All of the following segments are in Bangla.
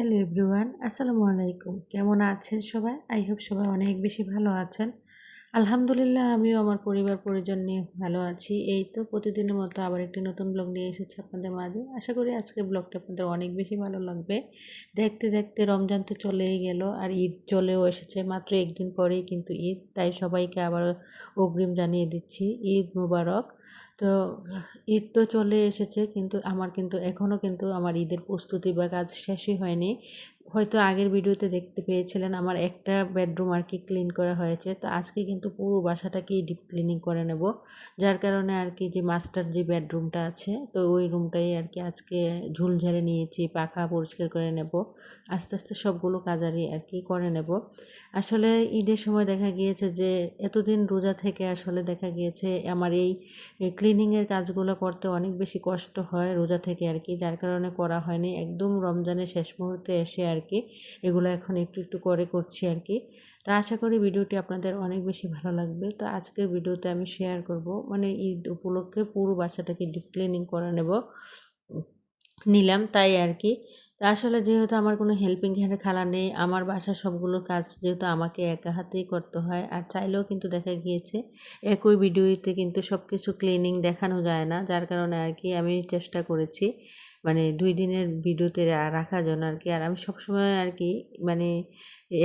হ্যালো এভরিওয়ান, আসসালামু আলাইকুম। কেমন আছেন সবাই? আই হোপ সবাই অনেক বেশি ভালো আছেন। আলহামদুলিল্লাহ আমিও আমার পরিবার পরিজন নিয়ে ভালো আছি। এই তো প্রতিদিনের মতো আবার একটি নতুন ব্লগ নিয়ে এসেছি আপনাদের মাঝে। আশা করি আজকের ব্লগটা আপনাদের অনেক বেশি ভালো লাগবে। দেখতে দেখতে রমজান তো চলেই গেল আর ঈদ চলেও এসেছে। মাত্র একদিন পরেই কিন্তু ঈদ, তাই সবাইকে আবার অগ্রিম জানিয়ে দিচ্ছি ঈদ মুবারক। তো ঈদ তো চলে এসেছে, কিন্তু আমার কিন্তু এখনও কিন্তু আমার ঈদের প্রস্তুতি বা কাজ শেষই হয়নি। হয়তো আগের ভিডিওতে দেখতে পেয়েছিলেন আমার একটা বেডরুম আর কি ক্লিন করা হয়েছে। তো আজকে কিন্তু পুরো বাসাটাকেই ডিপ ক্লিনিং করে নেব। যার কারণে আর কি যে মাস্টার যে বেডরুমটা আছে, তো ওই রুমটাই আর কি আজকে ঝুল ঝেড়ে নিয়েছি, পাখা পরিষ্কার করে নেব। আস্তে আস্তে সবগুলো কাজারই আর কি করে নেব। আসলে ঈদের সময় দেখা গিয়েছে যে এতদিন রোজা থেকে আসলে দেখা গিয়েছে আমার এই ক্লিনিংয়ের কাজগুলো করতে অনেক বেশি কষ্ট হয় রোজা থেকে আর কি, যার কারণে করা হয়নি। একদম রমজানের শেষ মুহূর্তে এসে আর কি এগুলো এখন একটু একটু করে করছি আর কি। তো আশা করি ভিডিওটি আপনাদের অনেক বেশি ভালো লাগবে। তো আজকের ভিডিওতে আমি শেয়ার করব, মানে ঈদ উপলক্ষে পুরো বাসাটাকে ডিপ ক্লিনিং করে নিলাম তাই আর কি। তো আসলে যেহেতু আমার কোনো হেল্পিং হ্যান্ড খালা নেই, আমার বাসার সবগুলো কাজ যেহেতু আমাকে একা হাতেই করতে হয়, আর চাইলেও কিন্তু দেখা গিয়েছে একই ভিডিওতে কিন্তু সব কিছু ক্লিনিং দেখানো যায় না, যার কারণে আর কি আমি চেষ্টা করেছি মানে 2 দিনের ভিডিওতে রাখার জন্য আর কি। আর আমি সবসময় আর কি মানে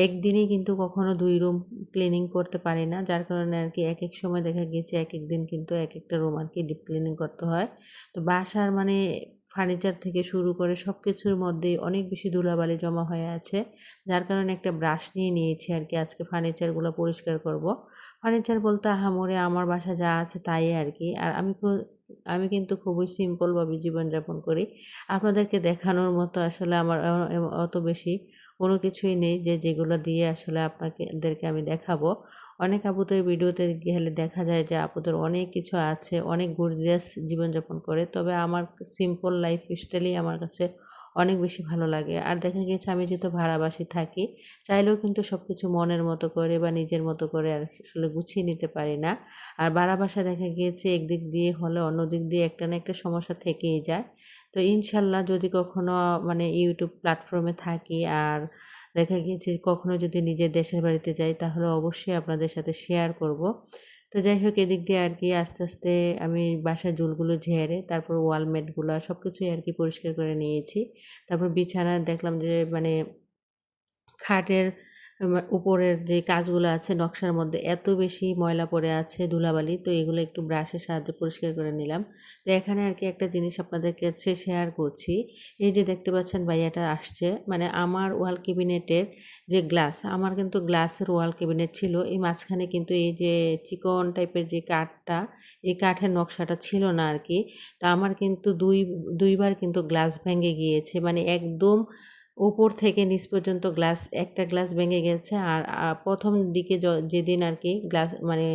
একদিনই কিন্তু কখনো 2 রুম ক্লিনিং করতে পারি না, যার কারণে আর কি এক এক সময় দেখা গিয়েছে এক এক দিন কিন্তু এক একটা রুম আর কি ডিপ ক্লিনিং করতে হয়। তো বাসার মানে ফার্নিচার থেকে শুরু করে সব কিছুর মধ্যেই অনেক বেশি ধুলাবালি জমা হয়ে আছে, যার কারণে একটা ব্রাশ নিয়ে নিয়েছি আর কি আজকে ফার্নিচারগুলো পরিষ্কার করব। ফার্নিচার বলতে আহামরি আমার বাসা যা আছে তাই আর কি। আর আমি কিন্তু খুবই সিম্পলভাবে জীবনযাপন করি। আপনাদেরকে দেখানোর মতো আসলে আমার অত বেশি কোনো কিছুই নেই যে যেগুলো দিয়ে আসলে আপনাদেরকে আমি দেখাবো। অনেক আপুদের ভিডিওতে গেলে দেখা যায় যে আপুদের অনেক কিছু আছে, অনেক গর্জিয়াস জীবনযাপন করে। তবে আমার সিম্পল লাইফ স্টাইলই আমার কাছে অনেক বেশি ভালো লাগে। আর দেখা গেছে আমি যেহেতু ভাড়া বাসায় থাকি, চাইলেও কিন্তু সব কিছু মনের মতো করে বা নিজের মতো করে আর আসলে গুছিয়ে নিতে পারি না। আর ভাড়া বাসায় দেখা গিয়েছে একদিক দিয়ে হলে অন্য দিক দিয়ে একটা না একটা সমস্যা থেকেই যায়। তো ইনশাল্লাহ যদি কখনো মানে ইউটিউব প্ল্যাটফর্মে থাকি আর দেখা গিয়েছে কখনো যদি নিজের দেশের বাড়িতে যাই, তাহলে অবশ্যই আপনাদের সাথে শেয়ার করব। তো যাই হোক এদিক দিয়ে আর কি আস্তে আস্তে আমি বাসার ঝুলগুলো ঝেড়ে তারপর ওয়ালমেটগুলো সব কিছুই আর কি পরিষ্কার করে নিয়েছি। তারপর বিছানা দেখলাম যে মানে খাটের উপরের যে কাজগুলো আছে নকশার মধ্যে এত বেশি ময়লা পড়ে আছে, ধুলাবালি, তো এগুলো একটু ব্রাশের সাহায্যে পরিষ্কার করে নিলাম। তো এখানে আর কি একটা জিনিস আপনাদের কাছে শেয়ার করছি। এই যে দেখতে পাচ্ছেন ভাইয়াটা আসছে, মানে আমার ওয়াল ক্যাবিনেটের যে গ্লাস, আমার কিন্তু গ্লাসের ওয়াল ক্যাবিনেট ছিল, এই মাঝখানে কিন্তু এই যে চিকন টাইপের যে কাঠটা, এই কাঠের নকশাটা ছিল না আর কি। তো আমার কিন্তু দুইবার কিন্তু গ্লাস ভেঙে গিয়েছে, মানে একদম উপর থেকে নিচ পর্যন্ত একটা গ্লাস ভেঙে গেছে। আর প্রথম দিকে যেদিন আর কি গ্লাস মানে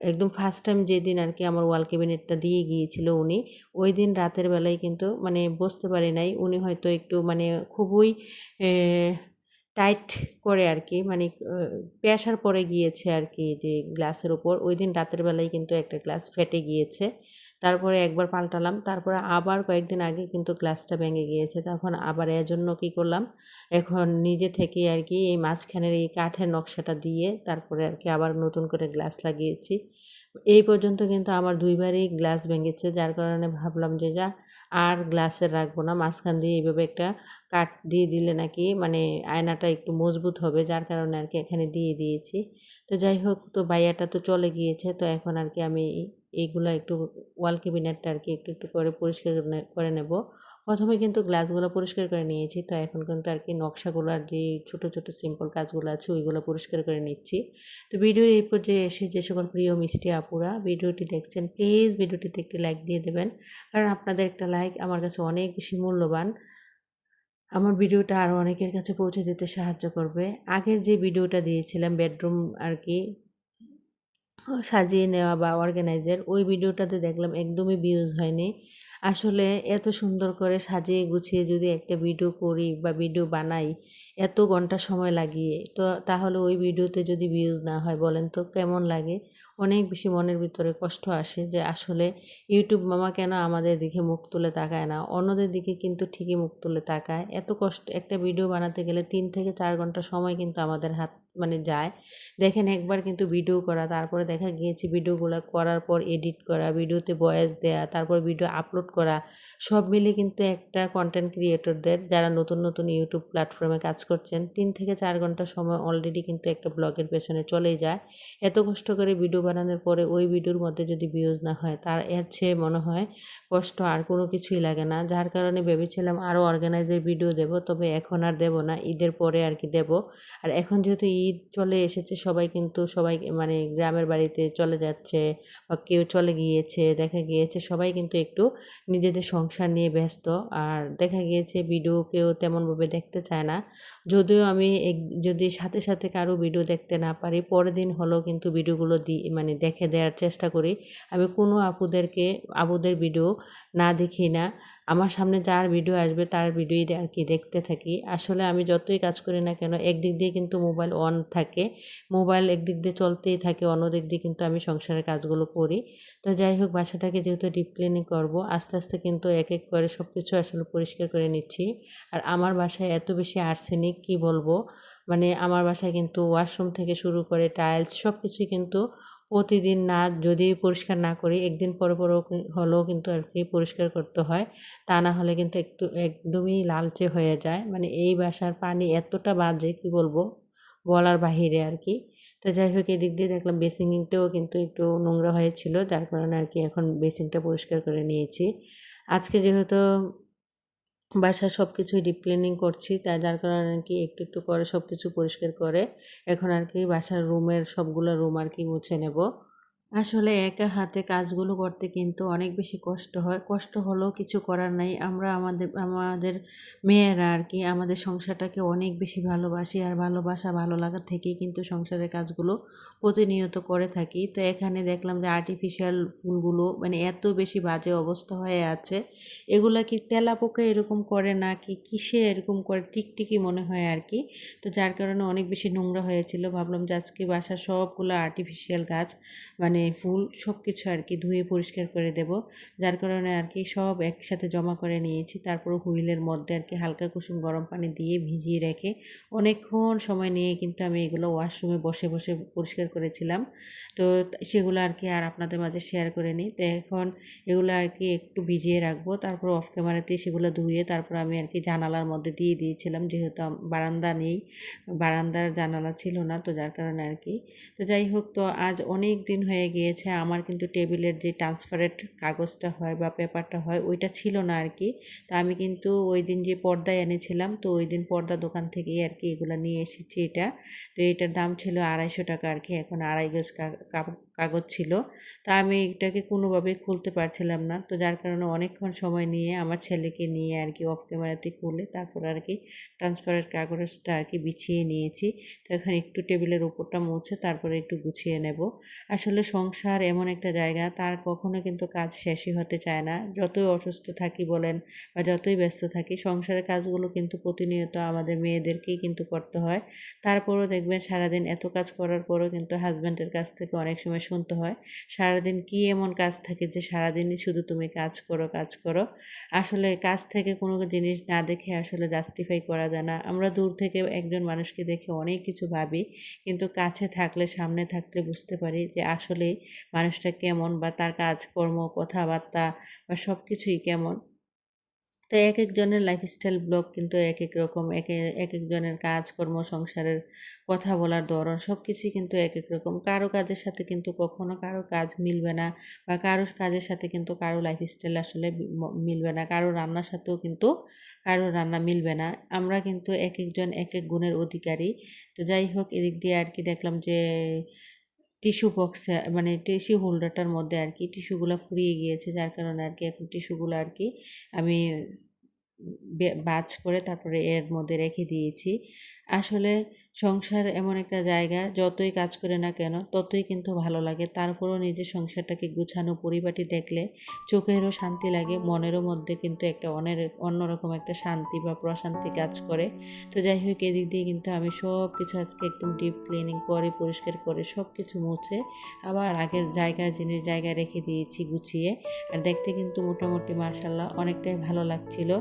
একদম ফার্স্ট টাইম যেদিন আর কি আমার ওয়াল ক্যাবিনেটটা দিয়ে গিয়েছিল উনি, ওই দিন রাতের বেলায় কিন্তু মানে বুঝতে পারি নাই, উনি হয়তো একটু মানে খুবই টাইট করে আর কি, মানে প্রেশার পড়ে গিয়েছে আর কি যে গ্লাসের উপর। ওই দিন রাতের বেলায় কিন্তু একটা গ্লাস ফেটে গিয়েছে। তারপরে একবার পাল্টালাম, তারপরে আবার কয়েকদিন আগে কিন্তু গ্লাসটা ভেঙে গিয়েছে। তখন আবার এজন্য কী করলাম, এখন নিজে থেকেই আর কি এই মাঝখানের এই কাঠের নকশাটা দিয়ে তারপরে আর কি আবার নতুন করে গ্লাস লাগিয়েছি। এই পর্যন্ত কিন্তু আমার 2বারই গ্লাস ভেঙেছে, যার কারণে ভাবলাম যে যা আর গ্লাসের রাখবো না, মাঝখান দিয়ে এইভাবে একটা কাঠ দিয়ে দিলে নাকি মানে আয়নাটা একটু মজবুত হবে, যার কারণে আর কি এখানে দিয়ে দিয়েছি। তো যাই হোক, তো বাইয়াটা তো চলে গিয়েছে, তো এখন আর কি আমি এইগুলা একটু ওয়াল ক্যাবিনেটটা আর কি একটু একটু করে পরিষ্কার করে নেব। প্রথমে কিন্তু গ্লাসগুলো পরিষ্কার করে নিয়েছি, তো এখন কিন্তু আর কি নকশাগুলোর যে ছোট ছোট সিম্পল কাজগুলো আছে ওইগুলো পরিষ্কার করে নিচ্ছি। তো ভিডিওর এই পর্যায়ে এসে যে সকল প্রিয় মিষ্টি আপুরা ভিডিওটি দেখছেন, প্লিজ ভিডিওটিতে একটি লাইক দিয়ে দেবেন, কারণ আপনাদের একটা লাইক আমার কাছে অনেক বেশি মূল্যবান। আমার ভিডিওটা আরও অনেকের কাছে পৌঁছে দিতে সাহায্য করবে। আগের যে ভিডিওটা দিয়েছিলাম বেডরুম আর কি সাজিয়ে নেওয়া বা অর্গানাইজার, ওই ভিডিওটাতে দেখলাম একদমই ভিউজ হয়নি। আসলে এত সুন্দর করে সাজিয়ে গুছিয়ে যদি একটা ভিডিও করি বা ভিডিও বানাই এত ঘন্টা সময় লাগিয়ে, তো তাহলে ওই ভিডিওতে যদি ভিউজ না হয় বলেন তো কেমন লাগে? অনেক বেশি মনের ভিতরে কষ্ট আসে যে আসলে ইউটিউব মামা কেন আমাদের দিকে মুখ তুলে তাকায় না, অন্যদের দিকে কিন্তু ঠিকই মুখ তুলে তাকায়। এত কষ্ট একটা ভিডিও বানাতে গেলে 3 থেকে 4 ঘন্টা সময় কিন্তু আমাদের হাত যায়। দেখেন একবার কিন্তু ভিডিও করা, তারপরে দেখা গিয়েছে ভিডিওগুলো করার পর এডিট করা, ভিডিওতে ভয়েস দেয়া, তারপর ভিডিও আপলোড করা, সব মিলে কিন্তু একটা কন্টেন্ট ক্রিয়েটরদের যারা নতুন নতুন ইউটিউব প্ল্যাটফর্মে কাজ করছেন 3 থেকে 4 ঘন্টা সময় অলরেডি কিন্তু একটা ব্লগের পেছনে চলেই যায়। এত কষ্ট করে ভিডিও বানানোর পরে ওই ভিডিওর মধ্যে যদি ভিউজ না হয়, তার এর চেয়ে মনে হয় কষ্ট আর কোনো কিছুই লাগে না। যার কারণে ভেবেছিলাম আরও অর্গানাইজের ভিডিও দেব, তবে এখন আর দেব না, ঈদের পরে আর কি দেব। আর এখন যেহেতু ঈদ চলে এসেছে, সবাই মানে গ্রামের বাড়িতে চলে যাচ্ছে বা কেউ চলে গিয়েছে, দেখা গিয়েছে সবাই কিন্তু একটু নিজেদের সংসার নিয়ে ব্যস্ত। আর দেখা গিয়েছে ভিডিও কেউ তেমনভাবে দেখতে চায় না। যদিও আমি যদি সাথে সাথে কারো ভিডিও দেখতে না পারি, পরের দিন হলেও কিন্তু ভিডিওগুলো মানে দেখে দেওয়ার চেষ্টা করি। আমি কোনো আপুদের ভিডিও না দেখি না। আমার সামনে যার ভিডিও আসবে তার ভিডিওই আর কি দেখতে থাকি। আসলে আমি যতই কাজ করি না কেন, একদিক দিয়ে কিন্তু মোবাইল অন থাকে, মোবাইল একদিক দিয়ে চলতেই থাকে, অন্য দিক দিয়ে কিন্তু আমি সংসারের কাজগুলো করি। তো যাই হোক, বাসাটাকে যেহেতু ডিপ ক্লিনিং করবো, আস্তে আস্তে কিন্তু এক এক করে সব কিছু আসলে পরিষ্কার করে নিচ্ছি। আর আমার বাসায় এত বেশি আর্সেনিক কি বলবো, মানে আমার বাসায় কিন্তু ওয়াশরুম থেকে শুরু করে টাইলস সব কিছুই কিন্তু প্রতিদিন না, যদি পরিষ্কার না করি একদিন পরে পরেও হলেও কিন্তু আর কি পরিষ্কার করতে হয়। তা না হলে কিন্তু একদমই লালচে হয়ে যায়। মানে এই বাসার পানি এতটা বাজে কি বলবো, বলার বাহিরে আর কি। তো যাই হোক, এদিক দিয়ে দেখলাম বেসিনটাও কিন্তু একটু নোংরা হয়েছিল, যার কারণে আর কি এখন বেসিনটা পরিষ্কার করে নিয়েছি। আজকে যেহেতু বাসার সব কিছুই ডিপ ক্লিনিং করছি, তাই যার কারণে আর কি একটু একটু করে সব কিছু পরিষ্কার করে এখন আর কি বাসার সবগুলো রুম আর কি মুছে নেব। আসলে একা হাতে কাজগুলো করতে কিন্তু অনেক বেশি কষ্ট হয়। কষ্ট হলেও কিছু করার নাই। আমরা আমাদের মেয়েরা আর কি আমাদের সংসারটাকে অনেক বেশি ভালোবাসি। আর ভালো লাগা থেকেই কিন্তু সংসারের কাজগুলো প্রতিনিয়ত করে থাকি। তো এখানে দেখলাম যে আর্টিফিশিয়াল ফুলগুলো মানে এত বেশি বাজে অবস্থা হয়ে আছে। এগুলা কি তেলাপোকা এরকম করে নাকি কিসে এরকম করে, টিকটিকি মনে হয় আর কি। তো যার কারণে অনেক বেশি নোংরা হয়েছিল। ভাবলাম যে আজকে বাসার সবগুলো আর্টিফিশিয়াল গাছ মানে ফুল সব কিছু আর কি ধুয়ে পরিষ্কার করে দেব। যার কারণে আর কি সব একসাথে জমা করে নিয়েছি। তারপর হুইলের মধ্যে আর কি হালকা কুসুম গরম পানি দিয়ে ভিজিয়ে রেখে অনেকক্ষণ সময় নিয়ে কিন্তু আমি এগুলো ওয়াশরুমে বসে বসে পরিষ্কার করেছিলাম। তো সেগুলো আর কি আর আপনাদের মাঝে শেয়ার করে নিই। তো এখন এগুলো আর কি একটু ভিজিয়ে রাখবো, তারপর অফ ক্যামেরাতেই সেগুলো ধুয়ে তারপর আমি আর কি জানালার মধ্যে দিয়ে দিয়েছিলাম, যেহেতু বারান্দা নেই, বারান্দার জানালা ছিল না, তো যার কারণে আর কি। তো যাই হোক, তো আজ অনেক দিন হয়ে গিয়েছে, আমার কিন্তু টেবিলের যে ট্রান্সপারেন্ট কাগজটা হয় বা পেপারটা হয় ওইটা ছিল না আর কি। তো আমি কিন্তু ওই দিন যে পর্দায় এনেছিলাম, তো ওই দিন পর্দা দোকান থেকেই আর কি এগুলো নিয়ে এসেছি এটা। তো এটার দাম ছিল 250 টাকা আর কি, এখন 2.5 গজ কাগজ ছিল। তো আমি এটাকে কোনোভাবেই খুলতে পারছিলাম না, তো যার কারণে অনেকক্ষণ সময় নিয়ে আমার ছেলেকে নিয়ে আর কি অফ ক্যামেরাতে খুলে তারপর আর কি ট্রান্সপারেন্ট কাগজটা আর কি বিছিয়ে নিয়েছি। তো এখন একটু টেবিলের উপরটা মুছে তারপরে একটু গুছিয়ে নেব। আসলে সংসার এমন একটা জায়গা, তার কখনো কিন্তু কাজ শেষই হতে চায় না। যতই অসুস্থ থাকি বলেন বা যতই ব্যস্ত থাকি, সংসারের কাজগুলো কিন্তু প্রতিনিয়ত আমাদের মেয়েদেরকেই কিন্তু করতে হয়। তারপরও দেখবেন সারাদিন এত কাজ করার পরও কিন্তু হাজব্যান্ডের কাছ থেকে অনেক সময় শুনতে হয়, সারাদিন কি এমন কাজ থাকে যে সারাদিনই শুধু তুমি কাজ করো কাজ করো। আসলে কাজ থেকে কোনো জিনিস না দেখে আসলে জাস্টিফাই করা যায় না। আমরা দূর থেকে একজন মানুষকে দেখে অনেক কিছু ভাবি, কিন্তু কাছে থাকলে সামনে থাকলে বুঝতে পারি যে আসলে মানুষটা কেমন বা তার কাজকর্ম কথাবার্তা বা সব কিছুই কেমন। তো এক একজনের লাইফস্টাইল ব্লগ কিন্তু এক এক রকম, এক একজনের কাজকর্ম সংসারের কথা বলার ধরন সব কিছুই কিন্তু এক এক রকম। কারো কাজের সাথে কিন্তু কখনো কারো কাজ মিলবে না, বা কারো কাজের সাথে কিন্তু কারো লাইফস্টাইল আসলে মিলবে না, কারো রান্নার সাথেও কিন্তু কারো রান্না মিলবে না। আমরা কিন্তু এক একজন এক এক গুণের অধিকারী। তো যাই হোক, এদিক দিয়ে আর কি দেখলাম যে টিস্যু বক্সে মানে টিস্যু হোল্ডারটার মধ্যে আর কি টিস্যুগুলো ফুরিয়ে গিয়েছে, যার কারণে আর কি এখন টিস্যুগুলো আর কি আমি ভাঁজ করে তারপরে এর মধ্যে রেখে দিয়েছি। আসলে সংসার এমন একটা জায়গা, যতই কাজ করে না কেন ততই কিন্তু ভালো লাগে। তারপরও নিজের সংসারটাকে গুছানো পরিপাটি দেখলে চোখেরও শান্তি লাগে, মনেরও মধ্যে কিন্তু একটা অন্যরকম একটা শান্তি বা প্রশান্তি কাজ করে। তো যাই হোক, এদিক দিয়ে কিন্তু আমি সব কিছু আজকে একদম ডিপ ক্লিনিং করে পরিষ্কার করে সব কিছু মুছে আবার আগের জায়গার জিনিস জায়গায় রেখে দিয়েছি গুছিয়ে। আর দেখতে কিন্তু মোটামুটি মাশাআল্লাহ অনেকটাই ভালো লাগছিল।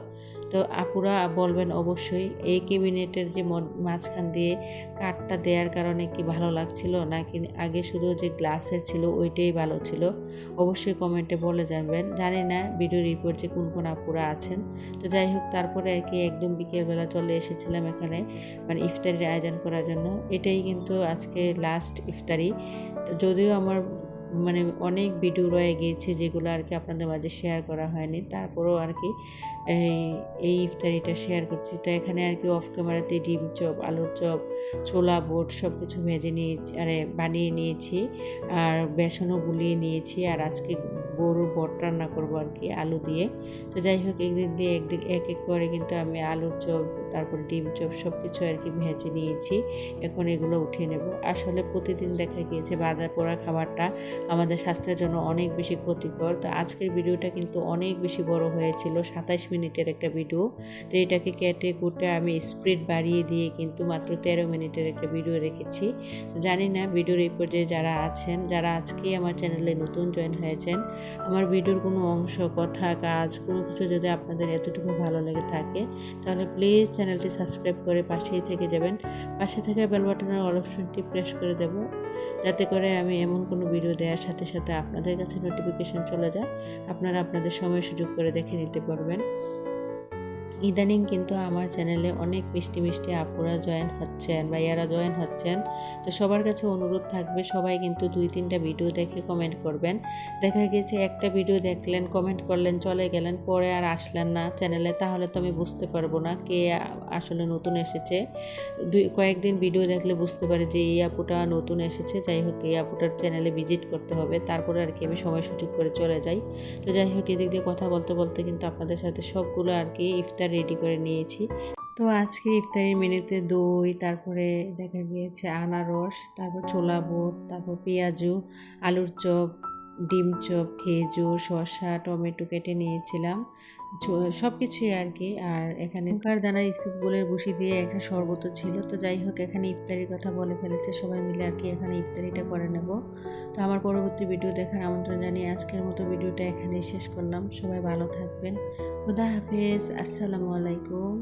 তো আপুরা বলবেন অবশ্যই, এই ক্যাবিনেটের যে মাঝখান দিয়ে কাঠটা দেওয়ার কারণে কি ভালো লাগছিল, নাকি আগে শুধু যে গ্লাসের ছিল ওইটাই ভালো ছিল? অবশ্যই কমেন্টে বলে যাবেন। জানি না ভিডিওর রিপোর্ট যে কোন কোন আপুরা আছেন। তো যাই হোক, তারপরে আর কি একদম বিকেলবেলা চলে এসেছিলাম এখানে, মানে ইফতারির আয়োজন করার জন্য। এটাই কিন্তু আজকে লাস্ট ইফতারি। তো যদিও আমার মানে অনেক ভিডিও রয়ে গিয়েছে যেগুলো আর কি আপনাদের মাঝে শেয়ার করা হয়নি, তারপরেও আর কি এই এই ইফতারিটা শেয়ার করছি। তো এখানে আর কি অফ ক্যামেরাতে ডিম চপ, আলুর চপ, ছোলা বুট সব কিছু ভেজে নিয়েছি, বানিয়ে নিয়েছি, আর বেসনও গুলিয়ে নিয়েছি। আর আজকে গরুর বট রান্না করবো আর কি আলু দিয়ে। তো যাই হোক, একদিক দিয়ে একদিক এক এক করে কিন্তু আমি আলুর চপ, তারপর ডিম চপ সব কিছু আর কি ভেজে নিয়েছি। এখন এগুলো উঠিয়ে নেব। আসলে প্রতিদিন দেখা গিয়েছে বাজার পোড়া খাবারটা আমাদের স্বাস্থ্যের জন্য অনেক বেশি ক্ষতিকর। তো আজকের ভিডিওটা কিন্তু অনেক বেশি বড় হয়েছিল, 27 মিনিটের একটা ভিডিও। তো এটাকে কেটে কুটে আমি স্পিড বাড়িয়ে দিয়ে কিন্তু মাত্র 13 মিনিটের একটা ভিডিও রেখেছি। জানি না ভিডিওর এই পর্যায়ে যারা আছেন, যারা আজকেই আমার চ্যানেলে নতুন জয়েন হয়েছেন, আমার ভিডিওর কোনো অংশ, কথা, কাজ কোনো কিছু যদি আপনাদের এতটুকু ভালো লেগে থাকে, তাহলে প্লিজ চ্যানেলটি সাবস্ক্রাইব করে পাশেই থেকে যাবেন। পাশে থাকা বেল বাটনের অল অপশনটি প্রেস করে দেব, যাতে করে আমি এমন কোনো ভিডিও দেওয়ার সাথে সাথে আপনাদের কাছে নোটিফিকেশন চলে যায়, আপনারা আপনাদের সময় সুযোগ করে দেখে নিতে পারবেন। ইদানিং কিন্তু আমার চ্যানেলে অনেক মিষ্টি মিষ্টি আপুরা জয়েন হচ্ছেন, ভাইয়ারা জয়েন হচ্ছেন। তো সবার কাছে অনুরোধ থাকবে, সবাই কিন্তু 2-3টা ভিডিও দেখে কমেন্ট করবেন। দেখা গেছে একটা ভিডিও দেখলেন, কমেন্ট করলেন, চলে গেলেন, পরে আর আসলেন না চ্যানেলে, তাহলে তো আমি বুঝতে পারবো না কে আসলে নতুন এসেছে। কয়েকদিন ভিডিও দেখলে বুঝতে পারি যে এই আপুটা নতুন এসেছে। যাই হোক, এই আপুটার চ্যানেলে ভিজিট করতে হবে, তারপরে আর কি আমি সময় সুযোগ করে চলে যাই। তো যাই হোক, এদিক দিয়ে কথা বলতে বলতে কিন্তু আপনাদের সাথে সবগুলো আর কি ইফতার রেডি করে নিয়েছি। তো আজকে ইফতারির মেনুতে দই, তারপরে দেখা গিয়েছে আনারস, তারপর ছোলা বুট, তারপর পেঁয়াজু, আলুর চপ, ডিম চপ, খেজুর, শসা, টমেটো কেটে নিয়েছিলাম, সব কিছুই আর কি। আর এখানে লঙ্কার দানার স্তূপগুলোর বসি দিয়ে একটা শরবত ছিল। তো যাই হোক, এখানে ইফতারির কথা বলে ফেলেছে, সবাই মিলে আর কি এখানে ইফতারিটা করে নেব। তো আমার পরবর্তী ভিডিও দেখার আমন্ত্রণ জানিয়ে আজকের মতো ভিডিওটা এখানেই শেষ করলাম। সবাই ভালো থাকবেন। খুদা হাফেজ। আসসালামু আলাইকুম।